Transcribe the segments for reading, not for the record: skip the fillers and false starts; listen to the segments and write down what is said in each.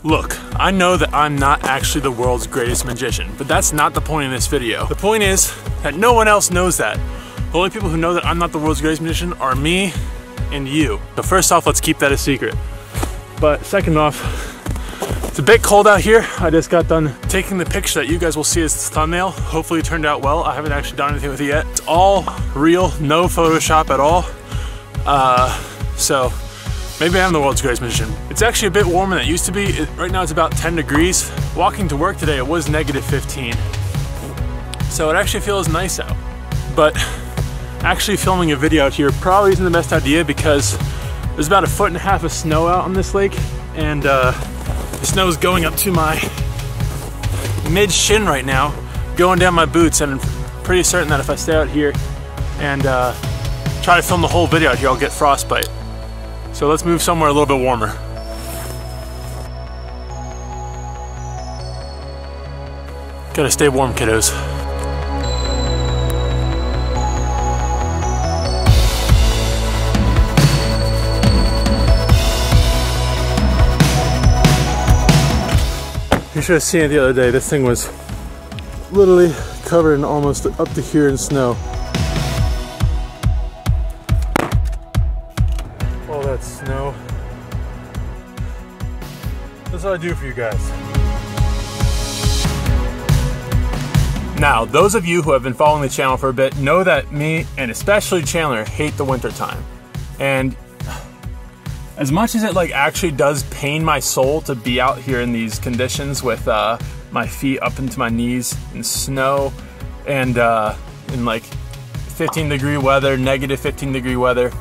Look, I know that I'm not actually the world's greatest magician, but that's not the point of this video. The point is that no one else knows that. The only people who know that I'm not the world's greatest magician are me and you. So first off, let's keep that a secret. But second off, it's a bit cold out here. I just got done taking the picture that you guys will see as the thumbnail. Hopefully it turned out well. I haven't actually done anything with it yet. It's all real, no Photoshop at all. So maybe I'm the world's greatest magician. It's actually a bit warmer than it used to be. Right now it's about 10 degrees. Walking to work today, it was negative 15. So it actually feels nice out. But actually filming a video out here probably isn't the best idea because there's about 1.5 feet of snow out on this lake, and the snow is going up to my mid-shin right now, going down my boots, and I'm pretty certain that if I stay out here and try to film the whole video out here, I'll get frostbite. So let's move somewhere a little bit warmer. Gotta stay warm, kiddos. You should have seen it the other day. This thing was literally covered in almost up to here in snow. All that snow. That's what I do for you guys. Now, those of you who have been following the channel for a bit know that me, and especially Chandler, hate the winter time. And as much as it actually does pain my soul to be out here in these conditions with my feet up into my knees in snow and in 15-degree weather, negative 15-degree weather,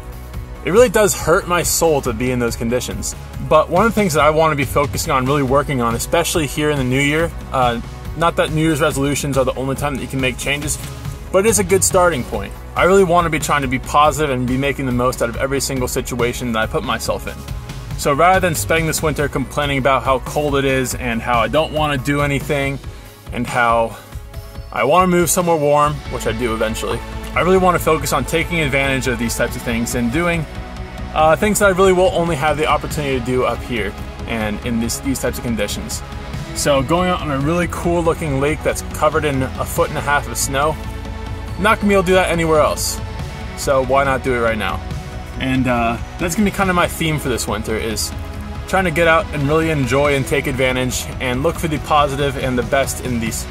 it really does hurt my soul to be in those conditions. But one of the things that I want to be focusing on, really working on, especially here in the new year, not that New Year's resolutions are the only time that you can make changes, but it is a good starting point. I really want to be trying to be positive and be making the most out of every single situation that I put myself in. So rather than spending this winter complaining about how cold it is and how I don't want to do anything and how I want to move somewhere warm, which I do eventually, I really want to focus on taking advantage of these types of things and doing things that I really will only have the opportunity to do up here and in these types of conditions. So going out on a really cool looking lake that's covered in 1.5 feet of snow, not gonna be able to do that anywhere else. So why not do it right now? And that's gonna be kind of my theme for this winter, is trying to get out and really enjoy and take advantage and look for the positive and the best in these,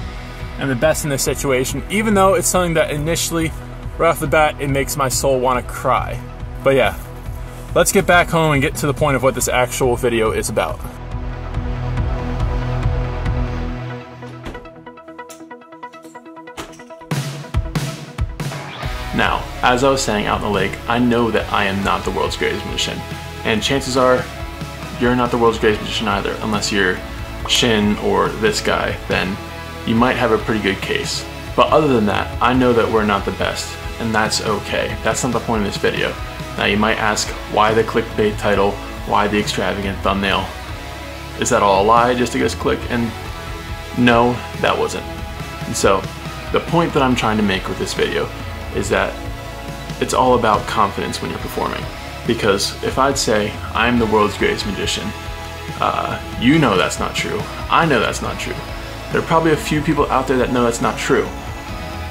and the best in this situation, even though it's something that initially, right off the bat, it makes my soul want to cry. But yeah, let's get back home and get to the point of what this actual video is about. Now, as I was saying out in the lake, I know that I am not the world's greatest magician. And chances are, you're not the world's greatest magician either, unless you're Shin or this guy, then you might have a pretty good case. But other than that, I know that we're not the best, and that's okay. That's not the point of this video. Now you might ask, why the clickbait title? Why the extravagant thumbnail? Is that all a lie just to get us click? And no, that wasn't. And so, the point that I'm trying to make with this video is that it's all about confidence when you're performing. Because if I'd say, I'm the world's greatest magician, you know that's not true. I know that's not true. There are probably a few people out there that know that's not true.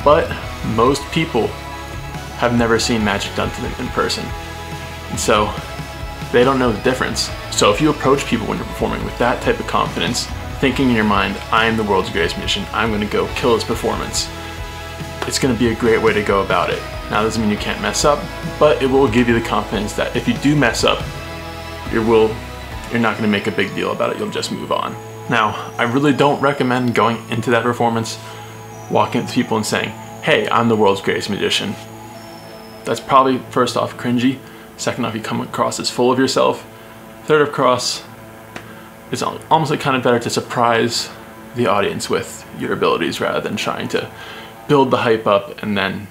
But most people have never seen magic done to them in person. And so they don't know the difference. So if you approach people when you're performing with that type of confidence, thinking in your mind, I'm the world's greatest magician, I'm gonna go kill this performance, it's going to be a great way to go about it. Now, that doesn't mean you can't mess up, but it will give you the confidence that if you do mess up, you're not going to make a big deal about it, you'll just move on. Now, I really don't recommend going into that performance, walking up to people and saying, hey, I'm the world's greatest magician. That's probably, first off, cringy. Second off, you come across as full of yourself. Third across, it's almost kind of better to surprise the audience with your abilities rather than trying to build the hype up and then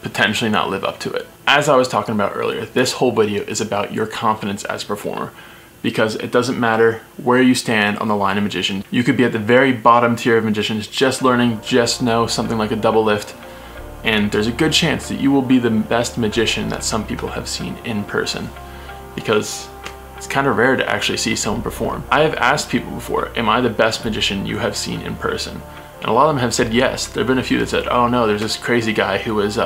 potentially not live up to it. As I was talking about earlier, this whole video is about your confidence as a performer, because it doesn't matter where you stand on the line of magician. You could be at the very bottom tier of magicians, just learning, just know something like a double lift, and there's a good chance that you will be the best magician that some people have seen in person, because it's kind of rare to actually see someone perform. I have asked people before, am I the best magician you have seen in person? And a lot of them have said yes. There have been a few that said, oh no, there's this crazy guy who was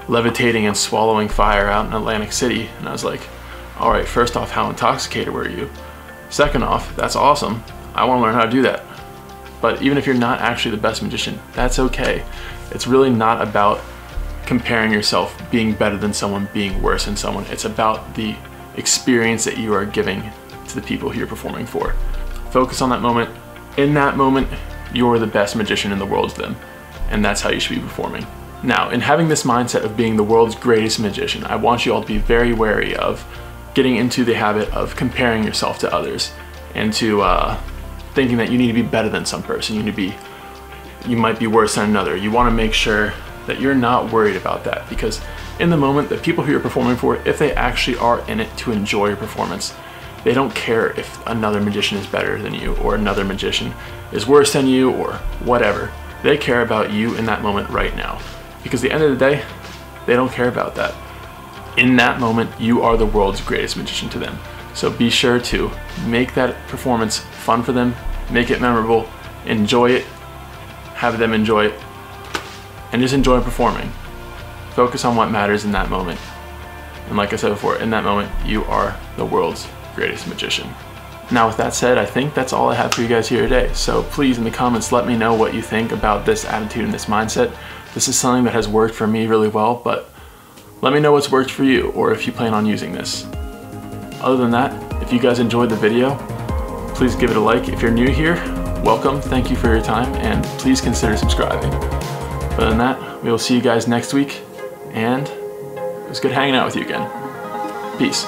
levitating and swallowing fire out in Atlantic City. And I was like, all right, first off, how intoxicated were you? Second off, that's awesome. I want to learn how to do that. But even if you're not actually the best magician, that's okay. It's really not about comparing yourself, being better than someone, being worse than someone. It's about the experience that you are giving to the people who you're performing for. Focus on that moment. In that moment, you're the best magician in the world to them, and that's how you should be performing. Now, in having this mindset of being the world's greatest magician, I want you all to be very wary of getting into the habit of comparing yourself to others and to thinking that you need to be better than some person. You might be worse than another. You want to make sure that you're not worried about that, because in the moment, the people who you're performing for, if they actually are in it to enjoy your performance, they don't care if another magician is better than you or another magician is worse than you or whatever. They care about you in that moment right now, because at the end of the day, they don't care about that. In that moment, you are the world's greatest magician to them. So be sure to make that performance fun for them, make it memorable, enjoy it, have them enjoy it, and just enjoy performing. Focus on what matters in that moment. And like I said before, in that moment, you are the world's greatest magician. Now with that said, I think that's all I have for you guys here today. So please in the comments, let me know what you think about this attitude and this mindset. This is something that has worked for me really well, but let me know what's worked for you or if you plan on using this. Other than that, if you guys enjoyed the video, please give it a like. If you're new here, welcome, thank you for your time, and please consider subscribing. Other than that, we will see you guys next week, and it was good hanging out with you again. Peace.